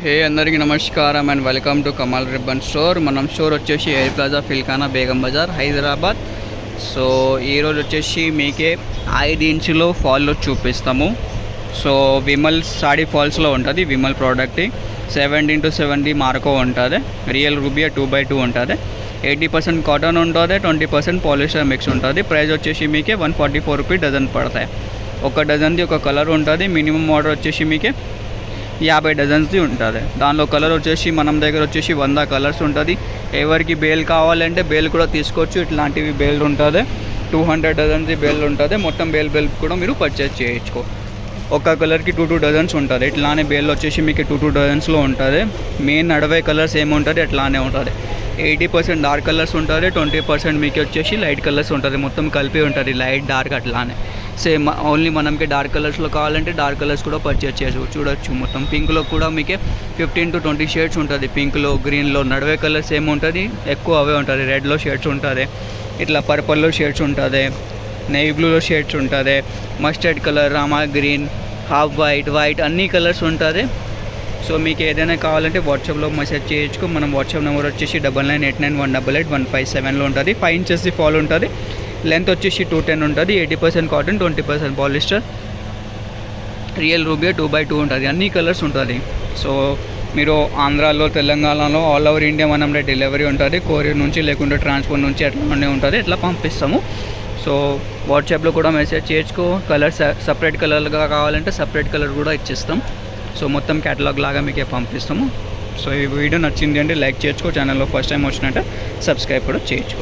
హే అందరికీ నమస్కారం and welcome to Kamal ribbon store. మనం స్టోర్ వచ్చేసి air plaza Feelkhana Begum Bazaar Hyderabad. So ఈరోజు వచ్చేసి మీకే 5 ఇంచులో ఫాల్లో చూపిస్తాము. సో విమల్ సాడీ ఫాల్స్లో ఉంటుంది. విమల్ ప్రోడక్ట్ 17x70 మార్కో ఉంటుంది. రియల్ రూబియా 2x2 ఉంటుంది. 80% కాటన్ ఉంటుంది, 20% పాలిస్టర్ మిక్స్ ఉంటుంది. ప్రైస్ వచ్చేసి మీకే 144 రూపీ డజన్ పడతాయి. ఒక డజన్ది ఒక కలర్ ఉంటుంది. మినిమం ఆర్డర్ వచ్చేసి మీకే 50 డజన్స్ది ఉంటుంది. దానిలో కలర్ వచ్చేసి మన దగ్గర వచ్చేసి 100 కలర్స్ ఉంటుంది. ఎవరికి బేల్ కావాలంటే బేల్ కూడా తీసుకోవచ్చు. ఇట్లాంటివి బేల్ ఉంటుంది. 200 డజన్స్ది బేల్ ఉంటుంది. మొత్తం బేల్ కూడా మీరు పర్చేస్ చేయొచ్చు. ఒక కలర్కి 2 డజన్స్ ఉంటుంది. ఇట్లానే బేల్ వచ్చేసి మీకు 2 డజన్స్లో ఉంటుంది. మెయిన్ నడవే కలర్స్ ఏముంటుంది అట్లానే ఉంటుంది. 80% డార్క్ కలర్స్ ఉంటుంది, 20% మీకు వచ్చేసి లైట్ కలర్స్ ఉంటుంది. మొత్తం కలిపి ఉంటుంది, లైట్ డార్క్ అట్లానే. సేమ్ ఓన్లీ మనకి డార్క్ కలర్స్లో కావాలంటే డార్క్ కలర్స్ కూడా పర్చేస్ చేయొచ్చు. చూడొచ్చు మొత్తం పింక్లో కూడా మీకు 15 to 20 షేడ్స్ ఉంటుంది. పింక్లో, గ్రీన్లో నడవే కలర్స్ ఏముంటుంది ఎక్కువ అవే ఉంటుంది. రెడ్లో షేడ్స్ ఉంటుంది, ఇట్లా పర్పుల్లో షేడ్స్ ఉంటుంది, నేవీ బ్లూలో షేడ్స్ ఉంటుంది, mustard colour, Rama green, half white అన్ని కలర్స్ ఉంటుంది. సో మీకు ఏదైనా కావాలంటే వాట్సాప్లో మెసేజ్ చేయొచ్చు. మనం వాట్సాప్ నెంబర్ వచ్చేసి 9989188157లో ఉంటుంది. 5 ఇంచెస్ ఫాల్ ఉంటుంది. లెంత్ వచ్చేసి 210 ఉంటుంది. 80% కాటన్, 20% పాలిస్టర్. రియల్ రూబియా 2x2 ఉంటుంది. అన్ని కలర్స్ ఉంటుంది. సో మీరు ఆంధ్రాలో, తెలంగాణలో, ఆల్ ఓవర్ ఇండియా మనం డెలివరీ ఉంటుంది. కొరియర్ నుంచి లేకుంటే ట్రాన్స్పోర్ట్ నుంచి అట్లానే ఉంటుంది. ఇట్లా పంపిస్తాము. సో వాట్సాప్లో కూడా మెసేజ్ చేయొచ్చు. కలర్ సపరేట్ కలర్గా కావాలంటే సపరేట్ కలర్ కూడా ఇచ్చేస్తాం. సో మొత్తం క్యాటలాగ్ లాగా మీకే పంపిస్తాము. సో ఈ వీడియో నచ్చింది అంటే లైక్ చేయొచ్చు. ఛానల్లో ఫస్ట్ టైం వచ్చినట్టు సబ్స్క్రైబ్ కూడా చేయొచ్చు.